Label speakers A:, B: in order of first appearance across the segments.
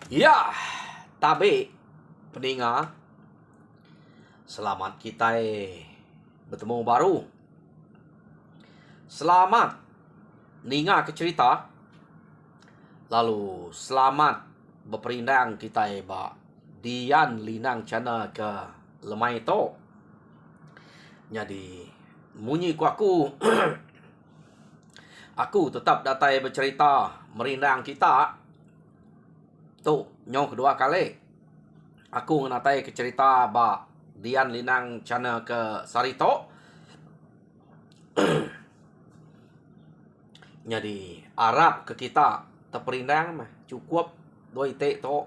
A: Ya, tabe peninga, selamat kita bertemu baru. Selamat ninga ke cerita. Lalu selamat berperindang kita ba Dian Linang channel ke lemai to. Jadi munyi ku aku aku tetap datai bercerita merindang kita. Tu nyong kedua kali aku ngenatai ke cerita ba Dian Linang channel ke Sarito. Jadi Arab ke kita terperindang mah cukup doi te to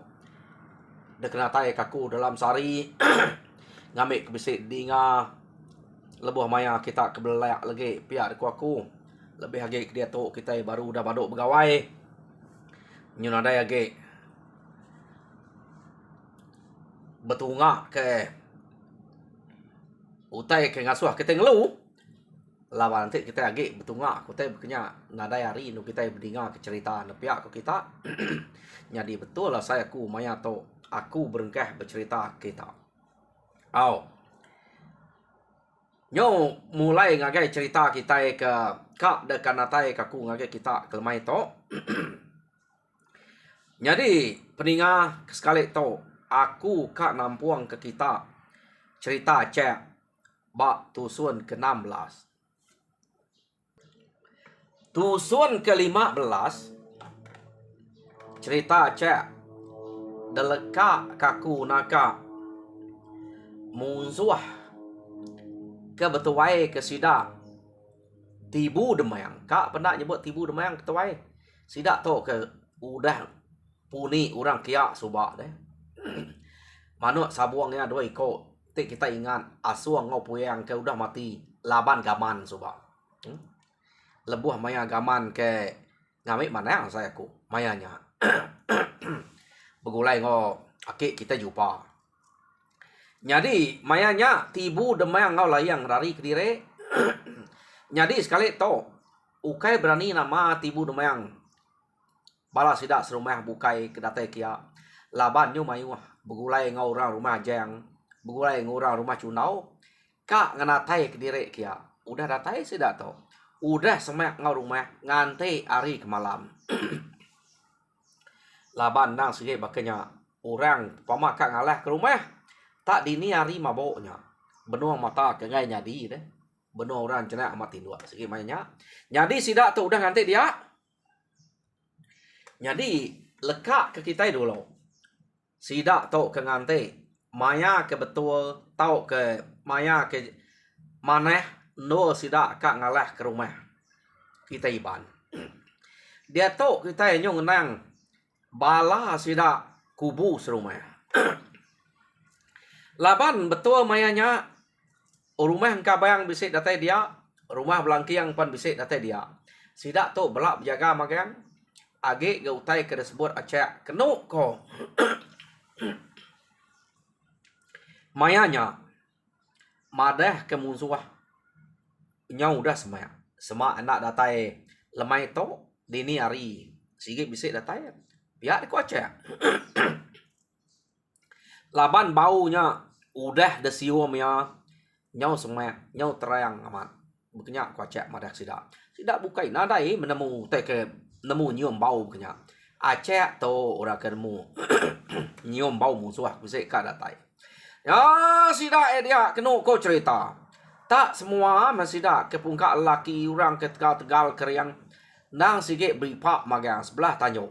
A: dek natai kaku dalam sari ngambil kebisik dinga lebuh maya kita kebelayak lagi pihak deku aku lebih lagi ke dia tu kita baru dah baduk begawai nyunadai lagi betunga ke utai ke ngasuh kita ngelu lawan nanti kita lagi betunga kita bekenya nadai hari nu kita berdinga ke cerita ne pihak ke kita. Jadi betul lah saya ku maya tu aku berengkah bercerita kita. Nyo mulai ngagai cerita kita ke kak dekan natai kaku ngagai kita ke lemai to. Jadi peninga sekali to aku kak nampuang ke kita cerita cek bak tusun ke-16. Tusun ke-15 cerita cek deleka kaku naka munzuah ke betuai ke sida tibu demayang. Kak pernah nyebut tibu demayang ketuai. Sida to ke udah puni orang kia subak deh. Manuk sabuangnya doi ko tik kita ingat asuang ngau puyang ke udah mati laban gaman subak. Lebuh maya gaman ke ngamik mana saya ku mayanya. Begulai ngo akik kita jumpa. Jadi mayanya tibu demayang ngau layang dari kediri. Jadi sekali to ukai berani nama tibu demayang bala sidak serumah bukai kedatai kia laban nyu mayu begulai ngau orang rumah jeng begulai ngurang rumah cunau kak nganatai kediri kia udah datai sidak to udah semak ngau rumah ngante hari ke malam. Laban nang sige bakanya orang pamakak ngalah ke rumah tak dini hari maboknya benuang mata ke ngai nyadi deh benuang orang cena amat tindua sige mainnya jadi sidak tu udah ngante dia jadi lekak ke kita dulu sidak tu ke ngante maya ke betul tau ke maya ke maneh no sidak kak ngalah ke rumah kita iban. Dia tu kita nyong nang bala sidak kubu serumah. Laban betul mayanya rumah engkau bayang bisik datai dia rumah belangkiang pan bisik datai dia sidak tu belak berjaga magang age ge utai ke disebut acak kenu ko. Mayanya madah ke munsuah nyau dah semak anak datai lemai to dini hari sige bisik datai pihak ku acak. Laban baunya udah desium ya nyau semak nyau terang amat bekenya ku acak madah sidak bukai nadai menemu te ke nemu nyium bau bekenya acak to ora kenemu nyium bau musuh bisik ka datai. Ya sidak dia kenu ko cerita tak semua masih dak ke pungka laki orang ke tegal keriang nang sige beripak magang sebelah tanyo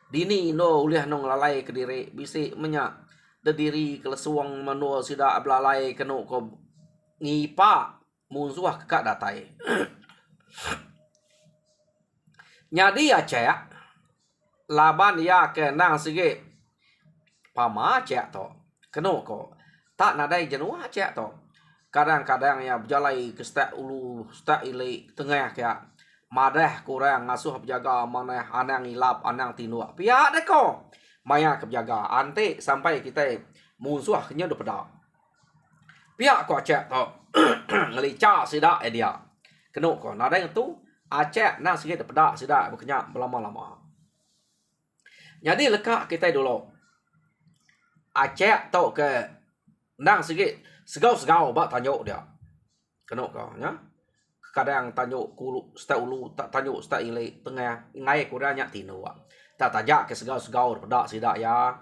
A: dini no uliah nong lalai ke diri bisik menyak dediri kelesuang manual sidak belalai kenu ko ngipak munsuah kekak datai. Nyadi acak laban ya ke nang sige pama acak to kenu ko tak nadai jenuh acak to kadang-kadang ya berjalai ke stak ulu stak ilai tengah ya madah kurang ngasuh berjaga maneh anang ilap anang tinua pihak deko maya ke berjaga ante sampai kita musuh kenya do pedak pihak ko acak to ngelica sidak dia kenu ko nadai tu acak na sige de pedak sidak bekenya lama-lama Jadi lekak kita dulu. Aceh tau ke nang sikit segau-segau bak tanyuk dia. Kena kau nya. Kadang tanyuk kulu stat ulu tak tanyuk stat ile tengah ngai kurangnya tinu. Tak tajak ke segau-segau pedak sidak ya.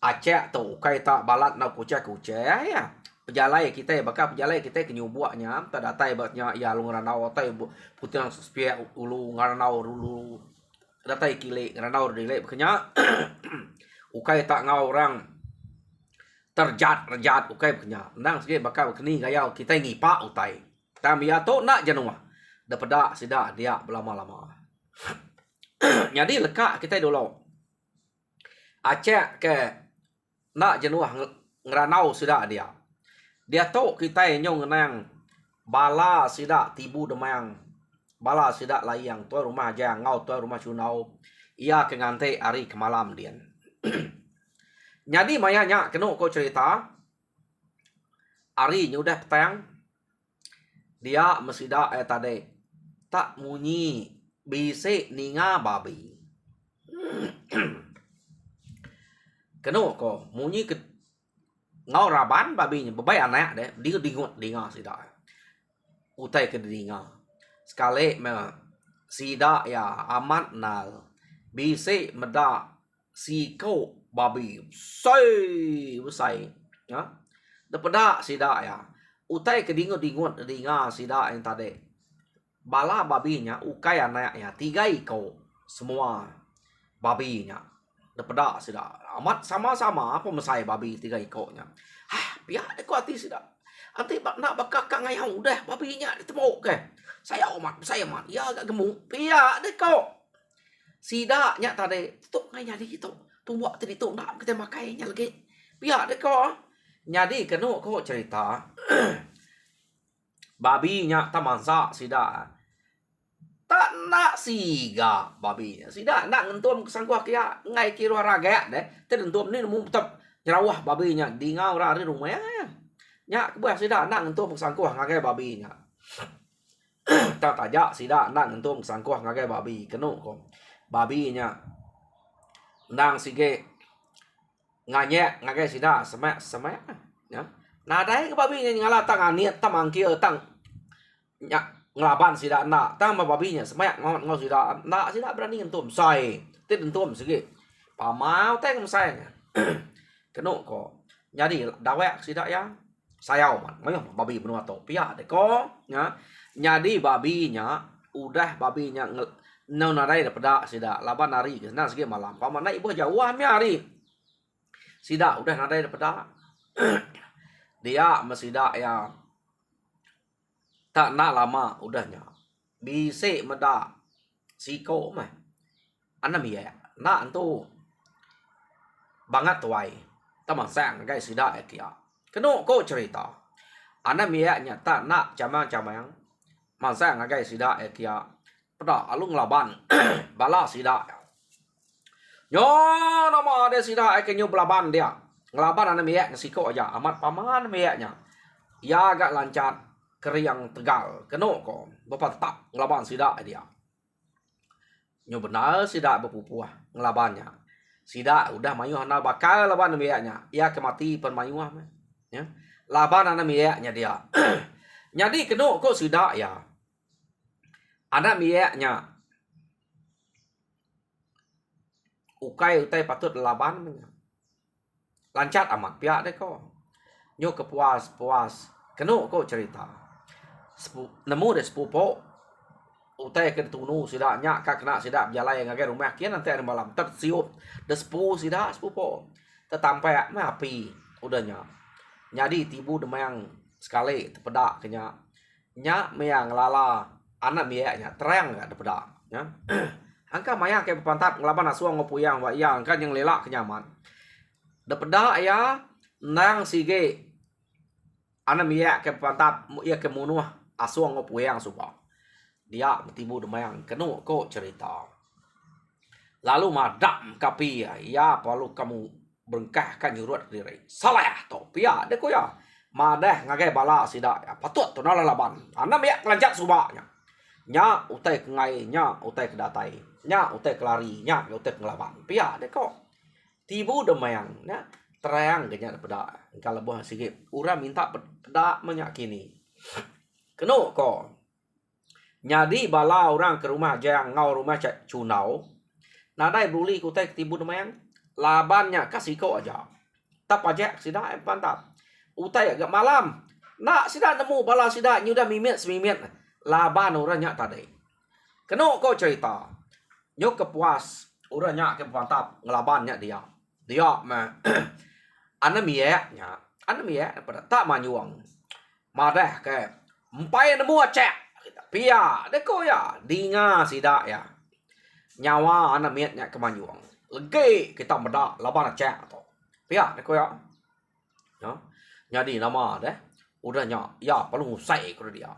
A: Aceh tu kai tak balat nak kucai-kucai ya. Pejalai kita bakal pejalai kita kenyubuaknya tak datai batnya ya lu ngeranau tai putih spia ulu ngeranau dulu. Datai kile ngeranau dile bekenya. Ukai tak ngau orang terjat ukai bekenya. Nang sikit bakal keni gayau kita ngipak utai. Kami ato nak jenuah. Daripada sidak dia berlama-lama. Jadi lekak kita dulu. Aceh ke nak jenuah ngeranau sidak dia. Dia tahu kita nyong nang bala sidak tibu demang. Bala sidak layang tuan rumah jang ngau tuan rumah cunau. Ia ke ngante hari ke malam dia. Jadi mayanya kena kau cerita. Hari nyudah petang. Dia mesida tadi tak munyi bise ninga babi. Kena ko munyi ke ngau raban babinya bebai anak deh dia dingot dinga sida. Utai ke dinga. Sekali me sida ya amat nal bise meda siko babi. Usai ya. Daripada sida ya. Utai ke dingot dinga sida yang tadi. Bala babinya ukai anaknya 3 ekor semua babinya. Daripada sida amat sama-sama apa mesai babi 3 ekornya. Biar dekat hati sida. Nanti nak bakal kak ngayau dah babinya ditemu ke. Saya mat. Ya agak gemuk. Biar dekat. Sida nya tadi tutup ngaya di itu. Tumbak tadi tu nak kita makainya lagi. Biar dekat. Jadi kena kau cerita babinya tamansa sida tak nak siga babinya sida nak ngentum kesangkuh kia ngai kira raga deh tentum ni mu tetap nyerawah babinya di ngau ra rumah nya kebuah sida nak ngentum kesangkuh ngagai babinya tak tajak sida nak ngentum kesangkuh ngagai babi kena kau babinya nang sige nganyek ngagai sida semek ya nah dai ke babinya ngala tang aniat tamang kia tang nya ngelaban sida nak tang babinya semek ngau sida nak sida berani entum sai tit entum sige pamau teng sai kena ko jadi dawek sida ya sayau man mayo babi benua to pia de ko ya jadi babinya udah babinya nau narai daripada sida laban hari ke sana sige malam paman naik buah jauh hari sida udah narai daripada dia mesida ya tak nak lama udahnya bise meda siko mah anam ya nak tu banget tuai taman sang gai sida kia keno ko cerita anam ya nya tak nak camang mansang gai sida kia pada alung laban bala sida nyo nama ada sida ke nyo belaban dia ngelaban anak miak ngesiko aja amat paman miaknya ya agak lancar keriang tegal keno ko bapak tetap ngelaban sida dia nyo benar sida berpupuah ngelabannya sida udah mayu hana bakal laban miaknya ia kemati permayuah ya laban anak miaknya dia jadi keno ko sida ya anak miaknya ukai patut laban lancat amat pihak deh kau nyo kepuas kena kau cerita nemu deh sepupu utai ke tunu sida nya kak kena sida berjalan yang agak rumah kian nanti ada malam tersiup deh sepupu tetampai mah api udahnya jadi tibu demang sekali terpedak kenya nya meang lala anak miaknya terang enggak terpedak ya angka maya kayak pantap ngelaban asuang ngopuyang wa yang kan yang lelak kenyaman dapeda ya nang sige ana miya ke pantap ia ke munuh asuang ngopuyang suba dia tibu demayang kenu ko cerita lalu madam kapi ya perlu kamu berengkahkan nyurut diri salah to pia de ko ya madah ngagai bala sida ya patut to nala laban ana miya kelanjak suba nya utai ke ngai nya utai ke datai nya utek kelari nya utek ngelaban pia deh kok tibu demayang nya terang genya peda kalau buah sikit urang minta peda menyakini keno kok nyadi bala orang ke rumah jang ngau rumah cak cunau nadai buli kutek tibu demayang labannya kasih kau aja tap aja sida pantap utai agak malam nak sida nemu bala sida nyudah mimit semimit laban orangnya tadi keno kau cerita nyok kepuas urangnya ke pantap ngelabannya dia mah ana mieknya pada tak manyuang madah ke empai nemu acek pia deko ya dinga sida ya nyawa ana mieknya ke manyuang legi kita meda laban acek atau pia deko ya jadi nama deh udahnya ya perlu usai kalau dia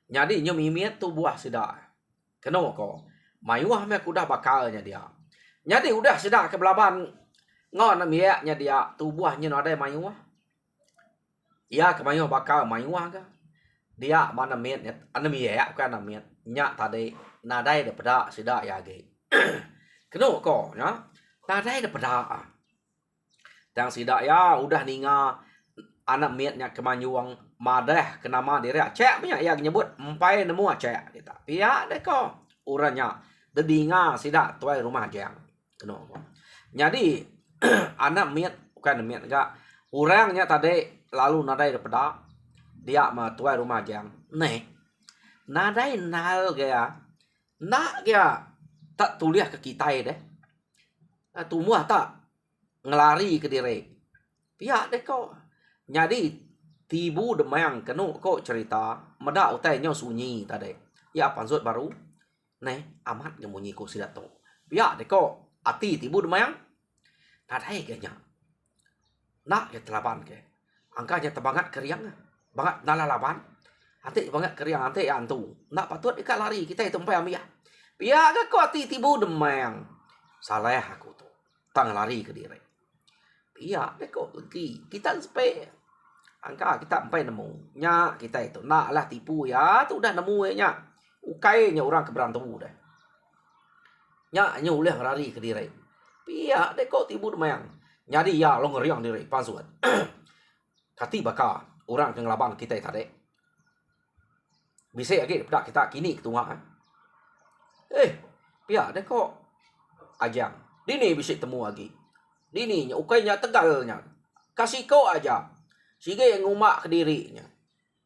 A: jadi nyo mimiet tu buah sida keno ko mayuah me kuda bakalnya dia jadi udah sida ke belaban ngon mieknya dia tu buahnya ada mayuah ya ke mayuah bakal mayuah ka dia mana mietnya ana miek kan ana miet nya tadi nadai de pada sida ya ge keno ko ya nadai de pada tang sida ya udah ninga anak mietnya kemanyuang madah kenama diri acek punya yang nyebut empai nemu acek kita pia deh kok uranya dedinga sida tuai rumah jang keno jadi anak miet bukan miet enggak urangnya tadi lalu nadai daripada dia mah tuai rumah jang nih nadai nal gaya nak gaya tak tuliah ke kita deh tumuah tak ngelari ke diri pia deh kok jadi tibu demayang keno kok cerita meda utai nyo sunyi tadi ya pansut baru nih amat nyemunyi ko sida to pia deh kok ati tibu demayang tadai kayaknya nak ya telaban ke angkanya tebangat keriang banget nalalaban ante banget keriang ante antu nak patut ikat lari kita itu empai amia pia ke kok ati tibu demayang salah aku tuh tang lari ke diri pia deh kok lagi kita sampai angka kita sampai nemu nya kita itu nak lah tipu ya tu udah nemu nya ukainya orang keberantu deh nya uleh lari ke diri pia deh kok tibu demayang jadi ya lo ngeriang diri pansuat kati baka orang ke ngelaban kita tadi bisa lagi dak kita kini ketunga pia deh kok ajang dini bisa temu lagi dini nya ukainya tegalnya kasih kau aja sige yang ngumak ke dirinya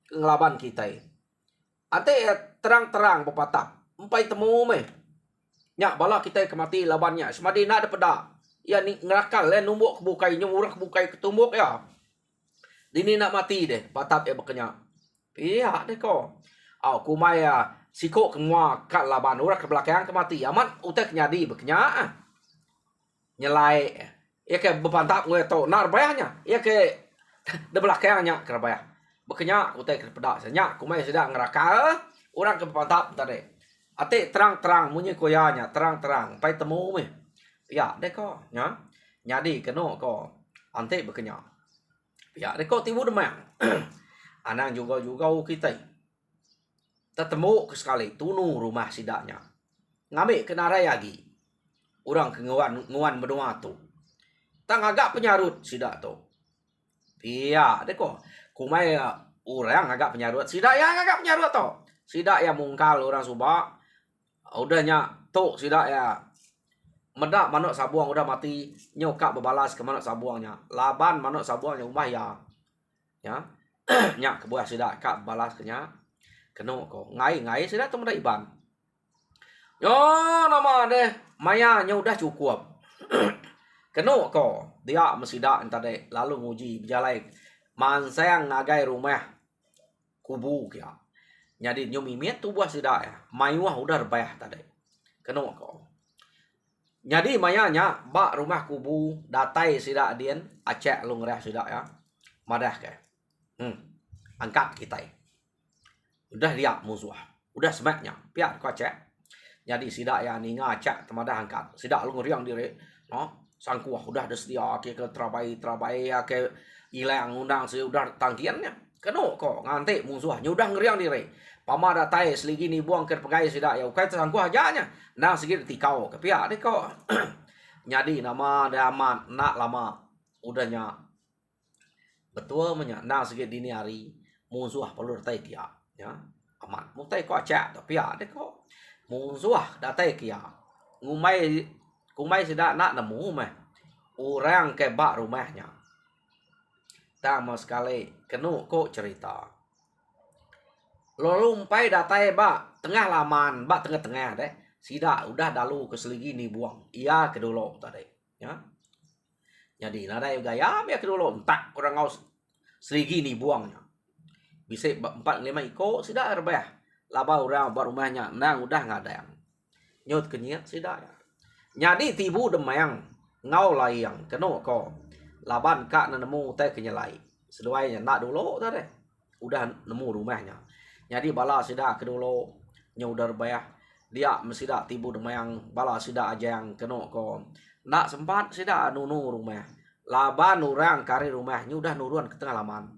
A: ke ngelaban kita ate terang-terang pepatap empai temu meh nya bala kita kemati labannya semadina ada peda ya ni ngerakal le numbuk kebukai nyurah kebukai ketumbuk ya dini nak mati deh patap ya bekenya iya deh kok kumaya siko kemua kat laban urang ke belakang kemati amat utek nyadi bekenya nyelai ya ke bepantap gue to nar bayahnya ya ke de belakangnya kerabaya bekenya utek ke peda senya kumaya sudah ngerakal urang ke pantap tadi ate terang-terang munyi koyanya terang-terang pai temu meh ya deh kok nya nyadi keno kok ante bekenya ya deh kok tibu demang anang juga kita tetemu ke sekali tunu rumah sidaknya ngambil kenarai lagi orang ke nguan berdua tu tang agak penyarut sidak tu iya deh kok kumai orang agak penyarut sidak yang agak penyarut tu sidak yang mungkal orang subak udahnya tu sidak ya medak manuk sabuang udah mati nyokak berbalas ke manuk sabuangnya laban manuk sabuangnya umah ya nyak kebuah sidak kak balas kenya keno ko ngai sidak tu medak iban yo nama deh mayanya udah cukup keno ko dia mesidak tadi lalu nguji berjalai manseng ngagai rumah kubu ya jadi nyumimit tu buah sidak ya mayuah udah rebayah tadi keno ko jadi mayanya bak rumah kubu datai sidak dien acek lu ngerah sidak ya madah ke angkat kita udah lihat musuh udah semaknya pihak ko acek jadi sidak ya ninga acek temadah angkat sidak lu ngeriang diri no sangkuah udah sedia ke terabai ya ke ilang undang sudah tangkiannya keno kok nganti musuhnya udah ngeriang diri Pama datai seligi ni buang ke pegai sida ya ukai tersangku hajanya. Nang segi tikau ke pihak de kau. Jadi nama de amat nak lama udahnya betul menya nang segi dini hari musuh perlu datai kia ya. Amat mutai kau acak tapi ya de kau musuh datai kia. Ngumai sida nak nemu meh. Orang ke bak rumahnya. Tama sekali kenu kok cerita. Lalu umpai datai bak tengah laman, bak tengah-tengah deh. Sida udah dalu ke seligi ni buang. Ia ke dulu tadi, ya. Jadi nadai gaya ya ke dulu entak orang ngau seligi ni buangnya. Bisa 4 5 iko sida rebah. Laba orang buat rumahnya nang udah ngadang. Nyut kenyat sida ya. Jadi tibu demayang ngau layang kenu ko. Laban kak nemu teh kenyalai. Seduainya nak dulu tadi. Udah nemu rumahnya. Jadi bala sida ke dulu nyudar bayah dia mesida tibu demayang bala sida aja yang keno ko nak sempat sida nunu rumah laban orang kari rumah udah nuruan ke tengah laman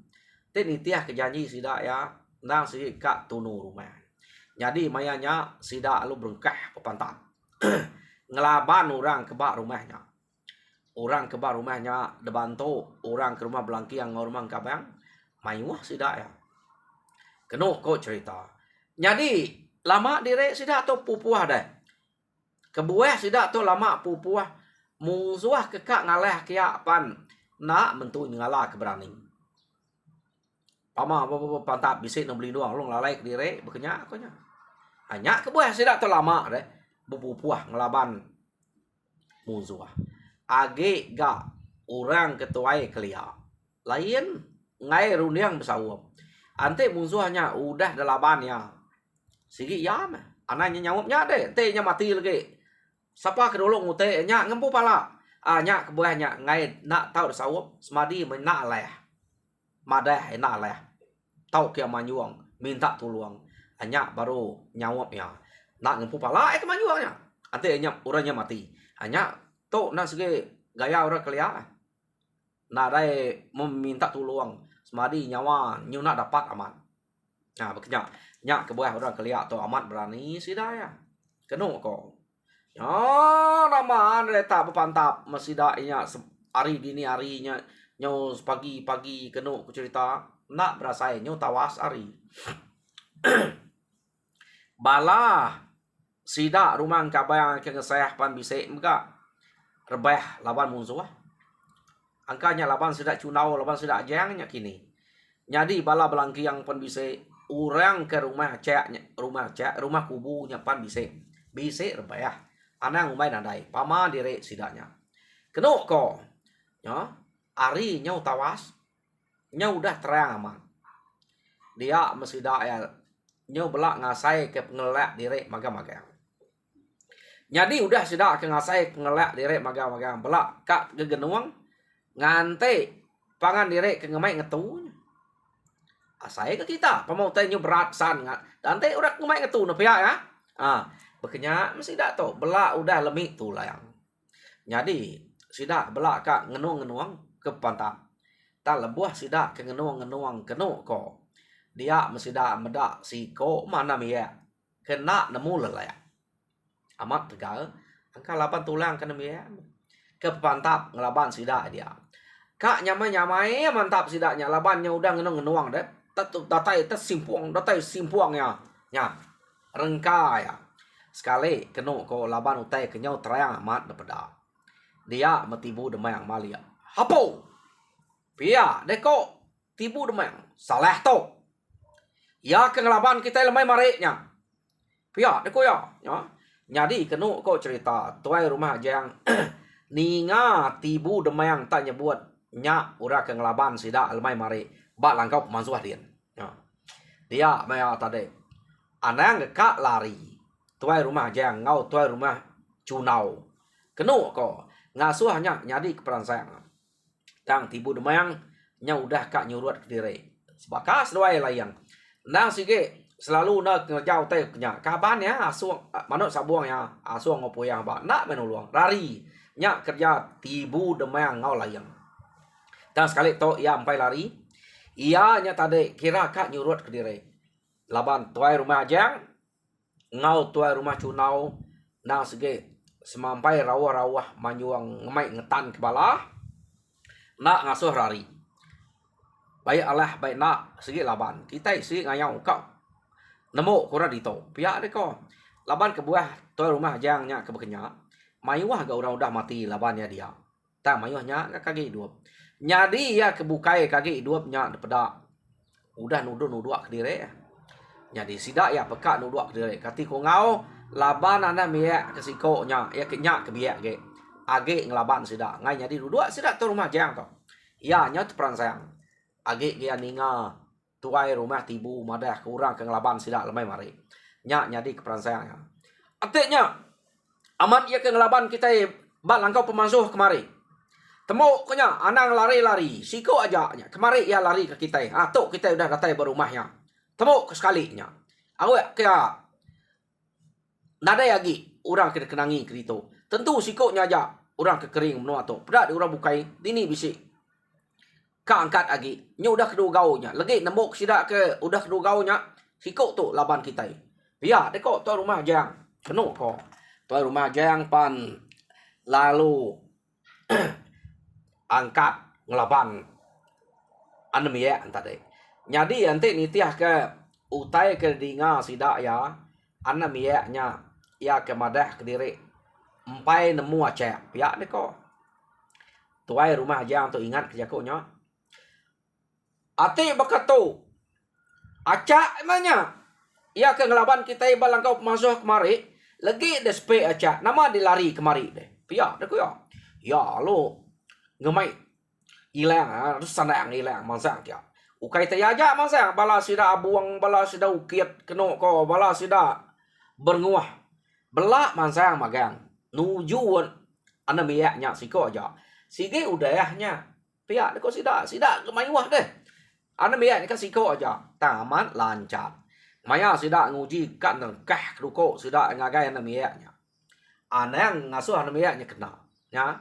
A: tenitiah kejanji sida ya nang si kak tunu rumah jadi mayanya sida lu berengkah pepantap ngelaban orang kebak rumahnya orang kebak rumahnya debanto orang ke rumah belangki yang ngormang kabang mayuah sida ya kenu kok cerita. Jadi lama dire sida to pupuah deh. Kebuah sida to lama pupuah musuh kekak ngalah kia pan nak mentu ngalah keberani. Pama pantap bisik nak beli doang long lalai ke dire bekenya konya. Hanya kebuah sida to lama deh. Bupuah ngelaban musuh. Age ga orang ketuai kelia. Lain ngai runiang besawap. Ante musuhnya udah delaban ya. Sigi ya mah. Anaknya nyawapnya deh. Ente nya mati lagi. Siapa kedolong ute nya ngempu pala. Nya kebuahnya ngai nak tahu sawap semadi menak leh. Madah enak leh. Tahu kia manyuang minta tolong. Nya baru nyawapnya. Nak ngempu pala kemanyuangnya. Ante nya orangnya mati. Nya tu nak segi gaya orang kelia. Nak dai meminta tolong. Semadi nyawa nyu nak dapat aman. Nah, bekenya nyak kebuah orang keliak tu amat berani sida ya. Kenu ko. Ya, nama reta berpantap mesida nya hari dini harinya nyu pagi-pagi kenu ku cerita nak berasai nyu tawas hari. Bala sida rumah kabayang ke ngeseh pan bisik muka rebah lawan musuh. Angkanya laban sida cunau laban sida jangnya kini. Jadi bala belangki yang pan bise orang ke rumah rumah kubunya pan bise rebah anang umai nadai pama dire sidanya. Kenu ko. Ya, ari nyau tawas. Nyau udah terang aman. Dia mesida ya nyau belak ngasai ke pengelak dire maga-maga. Jadi udah sida ke ngasai pengelak dire maga-maga belak kak gegenuang ngante pangan dire ke ngemai ngetu asai ke kita pamau tanya berat san dante udah ngemai ngetu na pihak ya bekenya mesti dak to belak udah lemik tu layang jadi sida belak kak ngenuang ke pantap ta lebuah sida ke ngenuang kenu ko dia mesti dak medak si ko mana mia kena nemu lelaya amat tegal angka 8 tulang kena mia ke pantap ngelaban sida dia kak nyamai mantap sidaknya labannya udah ngenuang deh datai simpuang ya rengka ya sekali kenu ko laban utai kenyau terang amat dapeda dia metibu demayang malia hapo pia deko tibu demayang salah to ya ke ngelaban kita lemai mareknya pia deko ya jadi kenu ko cerita tuai rumah jang ninga tibu demayang tak nyebut nya ura ke ngelaban sida almai mari bak langkau pemansuah dia dia maya tadi anang kak lari tuai rumah jang ngau tuai rumah cunau kenu ko ngasuhnya nyadi keperan sayang tang tibu demayang nya udah kak nyuruat ke diri sebakas doai layang nang sige selalu nak ngejau teh nya kaban ya asuang manuk sabuang ya asuang ngopo yang ba nak menuluang lari nya kerja tibu demayang ngau layang. Dan sekali to ia sampai lari. Ia nya tadi kira kak nyurut ke diri. laban tuai rumah ajang ngau tuai rumah cunau nang sege semampai rawah-rawah manyuang ngemai ngetan kepala nak ngasuh rari baik alah baik nak segi laban kita isi ngayau kau nemu kurang dito pihak de ko laban kebuah tuai rumah ajangnya kebekenya mayuah ga orang udah mati labannya dia tak mayuahnya kaki hidup nyadi ya kebukai kaki hidupnya depeda udah nuduh ke diri jadi sidak ya peka nuduh ke diri kati ko ngau laban anda miak kesikonya ya kenyak ke biak ge age ngelaban sidak ngai jadi nuduh sidak tu rumah jang to ya nya tu peran sayang age ge aninga tuai rumah tibu madah kurang ke ngelaban sidak lemai mari nya jadi ke peran sayang artinya aman ia ke ngelaban kita bal langkau pemansuh kemari temu kenya anang lari-lari siko aja nya kemari ia lari ke kita tok kita udah datai berumahnya temu ke sekalinya awak kaya nada lagi orang kena kenangi kerito tentu sikonya aja orang kekering menua tu pedak orang bukai dini bisi ka angkat lagi nya udah kedua gaunya lagi nembok sidak ke udah kedua gaunya sikok tu laban kita biar deko tu rumah jang keno ko tu rumah jang pan lalu angkat ngelaban anem ya tadi jadi nanti nitiah ke utai ke dinga sidak ya anem ya nya ya ke madah ke diri empai nemu aceh pihak deko tuai rumah jang tu ingat kejakonya ati bakatu acak emangnya ia ke ngelaban kita ibalang kau masuk kemari lagi despe acak nama dilari kemari deh pihak deko ya lo ngemai ilang harus sanang ilang mangsang dia ukai teh aja mangsang bala sida buang bala sida ukiat keno ko bala sida bernguah belak mangsang magang nujuan ana miaknya siko aja sige udahnya pihak deko sida kemayuah deh ana miak ni siko aja tamat lancar maya sida nguji kan kah ruko sida ngagai ana miaknya ana yang ngasuh ana miaknya kena ya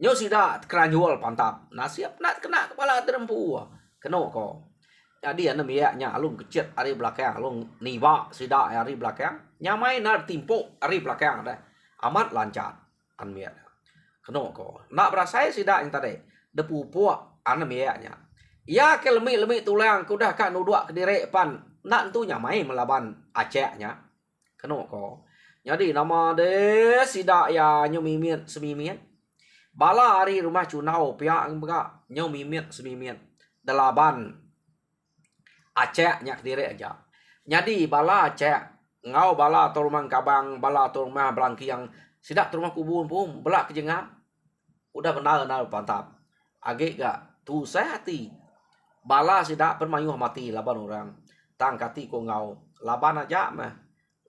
A: nyo sida keranjual pantap nasiap nak kena kepala terempu keno ko jadi ana miaknya alung kecet ari belakang alung niba sida ari belakang nyamai nar timpo ari belakang dah amat lancar an miak keno ko nak berasai sida yang tadi depu puak ana miaknya ya ke lemi tulang kudah ka nudua ke dire pan nak tu nyamai melaban aceknya keno ko jadi nama de sida ya nyo mimian semimian bala hari rumah cunau pihak enggak nyo mimit semimit delaban aceh nyak dire aja jadi bala aceh ngau bala tu rumah kabang bala tu rumah belangki yang sidak tu rumah kubun pun belak kejengam udah benar pantap age gak tu saya hati bala sidak permayuh mati laban orang tang kati ko ngau laban aja mah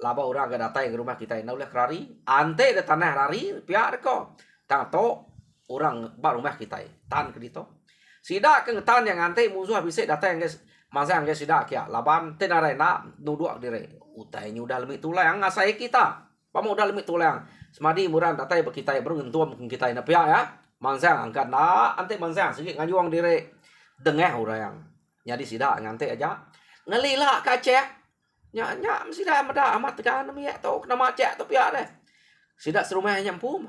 A: laba orang gak datang ke rumah kita nak boleh kerari ante de tanah rari pihak ko tang to orang bar rumah kita tan ke dito sida ke tan yang ante musuh bisa datang guys masa guys sida kia laban tenare nak nuduk dire utai udah lebih tulang ngasai kita pamu udah lebih tulang semadi muran datang kita beruntung kita na pihak ya masa angkat na ante masa sikit ngajuang dire dengeh orang jadi sida ngante aja ngelila kacek nya sida meda amat tekan mi to nama cek to pihak deh sida serumah nyampum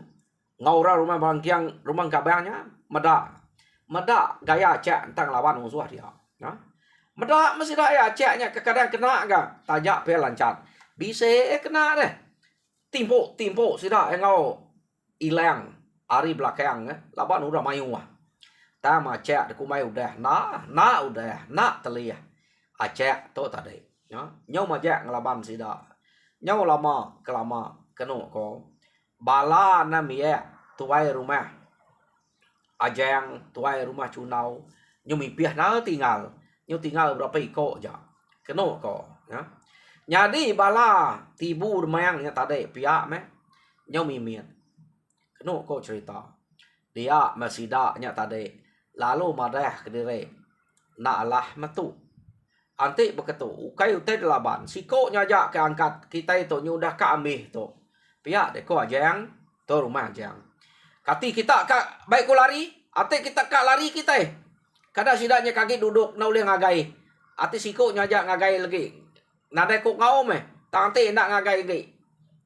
A: ngaura rumah bangkiang rumah kabangnya meda gaya cek tentang lawan musuh dia ya meda mesti dah ya ceknya kadang kena enggak tajak pe lancar bisa kena deh timpo sida ngau ilang ari belakang lawan udah mayu wah ta ma cek de kumai udah udah telih acek to tadi ya nyau majak ngelaban sida nyau lama kelama keno ko bala na mie tuai rumah ajang tuai rumah cunau nyu piah na tinggal berapa iko aja keno ko ya jadi bala tibu mayangnya tadi pihak me nyu mimit keno ko cerita dia masidaknya tadi lalu madah kedire na Allah metu ante beketu ukai utai delaban siko nyaja ke angkat kita itu nyudah ka amih tu pihak deko ajang tu rumah ajang kati kita kak baik ku lari ate kita kak lari kita kada sidaknya kaki duduk na ulih ngagai ate siko nyaja ngagai lagi Nadai kok ngau meh. Tante nak ngagai ngai.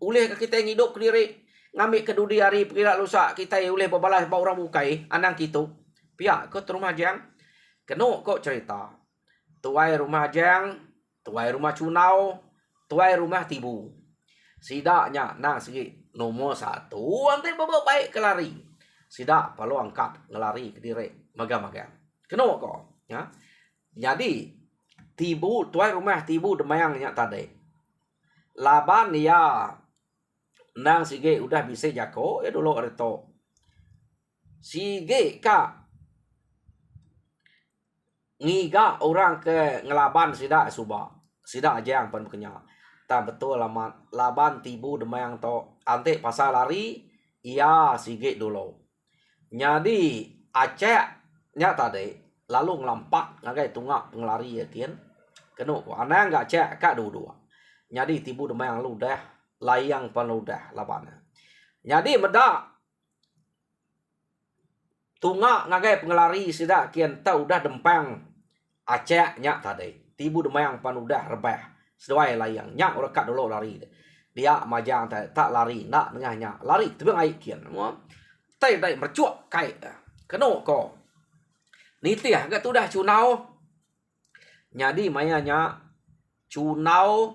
A: Uleh kita hidup ke diri. Ngambil kedudi hari perkira lusa kita uleh berbalas bau orang bukai. Anang gitu. Pihak ke rumah jang. Kena kok cerita. Tuai rumah jang. Tuai rumah cunau. Tuai rumah tibu. Sidaknya nang segi nomor 1. Ante bawa baik ke lari. Sidak perlu angkat ngelari ke diri. Magang-magang. Kena kok. Ya. Jadi tibu tuai rumah tibu demayangnya tadi. Laban ya nang sige udah bisa jako ya dulu reto. Sige kak ngiga orang ke ngelaban sidak subak. Sidak aja yang pan kenya. Tak betul laban tibu demayang to ante pasal lari iya sige dulu. Jadi Aceh nya tadi lalu ngelampak ngagai tunggak pengelari ya kian. Kena ko anang enggak cek kak dua-dua. Jadi tibu demayang lu dah layang pan lu dah laban. Jadi medak tunggak ngagai pengelari sidak kian tau dah dempang Aceh nya tadi. Tibu demayang pan udah rebah. Sesuai layang nya orang kat dulu lari. Dia majang tak lari nak tengahnya. Lari tu bang ai kian. Tai mercuak kai. Kena ko. Nitih agak tu dah cunau. Jadi mayanya cunau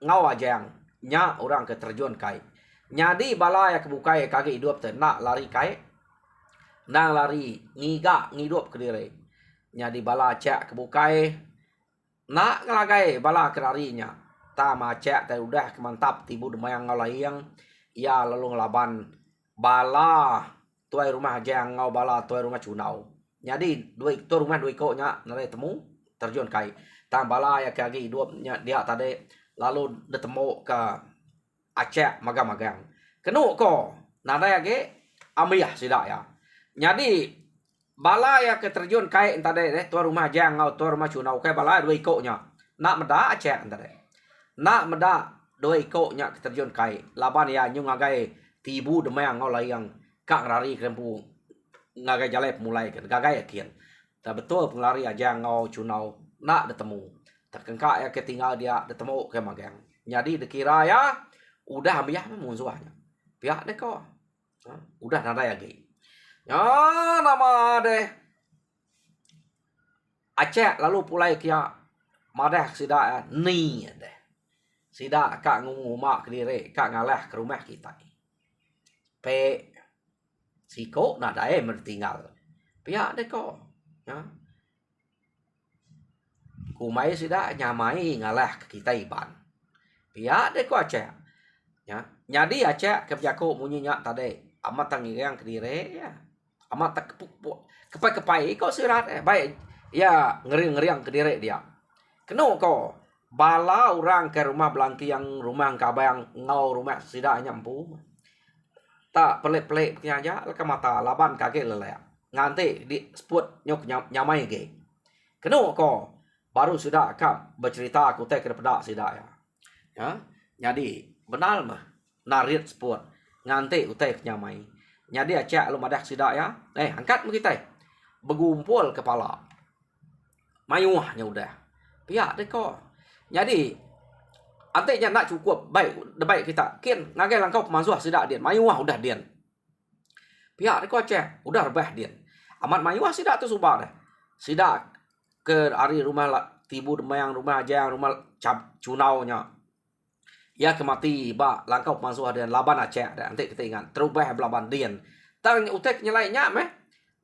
A: ngau ajang. Nya orang keterjun kai. Jadi bala ya kebukai kaki hidup tu nak lari kai. Nang lari ngiga ngidup ke diri. Jadi bala cek kebukai. Nak ngelagai bala kerarinya. Ta macek ta udah kemantap tibu demayang ngau layang. Ya lalu ngelaban bala tuai rumah ajang ngau bala tuai rumah cunau. Jadi tu rumah dua ikutnya nare temu terjun kai. Tang bala ya kaki hidupnya dia tadi lalu ditemu ke Aceh magang-magang. Kenu ko nare age amiyah sidak ya. Jadi bala ya ke terjun kai tadi tuai rumah ajang ngau tuai rumah cunau kai bala dua ikutnya. Nak meda Aceh tadi. Nak meda dua ikutnya ke terjun kai. Laban ya nyung agai tibu demayang ngau layang kak rari krempu ngagai jalep mulai kan gagai kian. Tak betul pengelari aja ngau cunau nak ditemu. Terkengkak ya ketinggal dia ditemu ke magang. Jadi dikira ya udah ambiah musuhnya. Pihak deh kok. Udah nada ya gay. Ya nama deh. Aceh lalu pulai kia madah sida ni deh. Sida kak ngumak ke diri kak ngalah ke rumah kita. Pe siko nada mertinggal. Pihak deh kok. Ya. Kumai sida nyamai ngalah ke kita iban. Pihak deh kok Aceh. Ya. Jadi Aceh kebiaku munyinya tadi amat tangiang ke diri ya. Amat tak kepai-kepai kok sirat baik. Ya ngeri-ngeriang ke diri dia. Kenu kok bala orang ke rumah belangki yang rumah kabang ngau rumah sida nyampu. Tak pelik-pelik aja ke mata laban kaget lelek. Nganti di spot nyok nyamai ge. Kenu ko baru sudah kap bercerita aku teh kepada sida ya. Ya. Jadi benar mah narit spot nganti utai nyamai. Jadi acak lu madak sida ya. Angkat kita. Begumpul kepala. Mayuahnya udah. Pihak deh kok. Jadi artinya nak cukup baik kita. Kian ngagai langkau pemansuh sida dian. Mayuah udah dian. Pihak deh kok Aceh udah rebah dian. Amat mayuah sida tu subah deh. Sida ke hari rumah tibu demayang rumah ajang rumah cunau nya. Ya kemati ba langkau pemansuh dian laban Aceh dah. Nanti kita ingat terubah belaban dian. Tang utek nyelainya meh.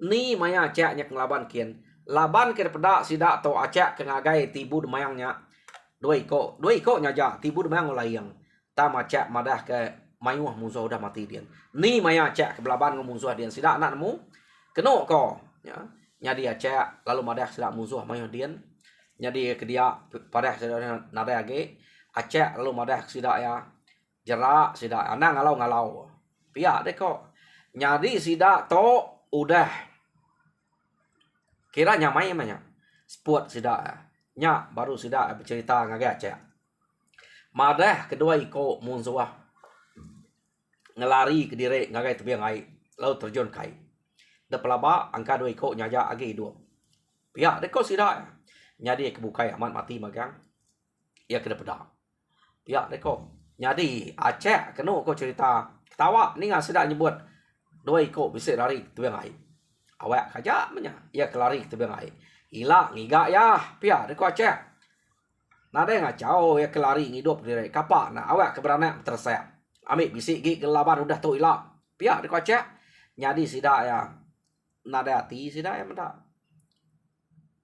A: Ni maya Aceh nya ngelaban kian. Laban ke pada sida to Aceh ke ngagai tibu demayangnya. Dua ikut nyaja tibu demayang layang. Ta Aceh madah ke mayuah musuh udah mati dian. Ni maya Aceh ke belaban musuh dian sida nak nemu. Keno ko ya. Nyadi Aceh lalu madah sida musuh mayuah dian. Nyadi ke dia pada sida nada age. Aceh lalu madah sida ya. Jerak sida anang ngalau. Pihak deh kok. Nyadi sida to udah kira nyamai namanya. Sport sida nya baru sida bercerita ngagai Aceh. Madah kedua iko musuh ngelari ke diri ngagai tebiang ai lalu terjun kai. Da pelaba angka dua iko nyaja agi dua. Pihak deko sida. Nyadi kebukai amat mati magang. ia kena pedak. Ya deko. Jadi Aceh kena ko cerita ketawa ni ngah sedak nyebut dua ikut bisik lari tebing air. Awak kajak menya ia kelari tebing air. Hilak ngigak ya pia deko Aceh. Nada ngacau ia kelari ngidup diri kapak nak awak keberanian tersek. Ambil bisik gig gelaban udah tu hilak. Pia deko Aceh. Jadi sidak ya nada hati sidak ya mendak.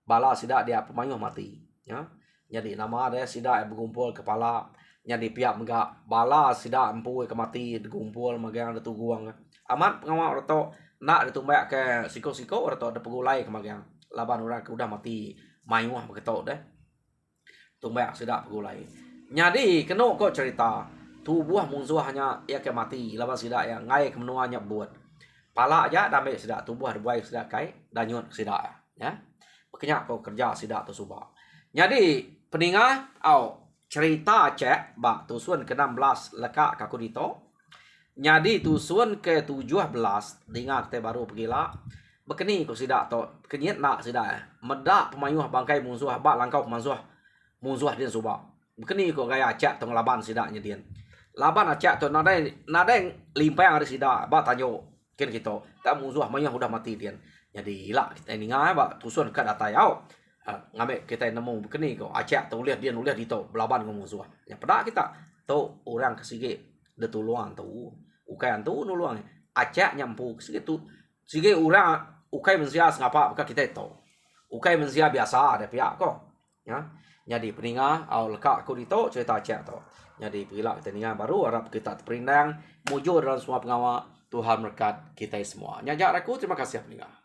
A: Bala sidak dia pemayuh mati. Ya. Jadi nama dia sidak yang berkumpul kepala. Jadi pihak megak bala sidak empu ke mati berkumpul magang ada tuguang. Amat pengawal reto nak ditumbak ke siko-siko reto ada pegulai ke magang. Laban orang udah mati mayuh begitu deh. Tumbak sidak pegulai. Jadi kena kok cerita tubuh musuh hanya ia ke mati laban sidak yang ngai ke menuanya buat. Pala aja damai sidak tubuh ada buai sidak kai dan nyut sidak ya. Makanya kau kerja sidak tu subak. Jadi peningah au cerita Aceh bak tusun ke-16 lekak kaku dito. Jadi tusun ke-17 dengar kita baru pergilah. Bekeni ko sidak to kenyit nak sidak. Medak pemayuh bangkai musuh bak langkau musuh dia subak. Bekeni ko gaya Aceh tong laban sidaknya dia. Laban Aceh to nada limpang ada sidak bak tanyo ken kita. Tak musuh mayuh udah mati dia. Jadi hilak kita dengar bak tusun ke data yau. Ngambil kita nemu begini kau Aceh tu lihat dia nulis di tu belaban dengan musuh. Yang pedak kita tu orang kesige de tuluang tu ukai tu nuluang Aceh nyampu kesige tu sige orang ukai mensia ngapa maka kita itu ukai mensia biasa ada pihak kau ya. Jadi peningah au lekak aku di tu cerita Aceh tu. Jadi bila kita dengar baru harap kita terperindang mujur dalam semua pengawal Tuhan berkat kita semua. Nyajak aku terima kasih peningah.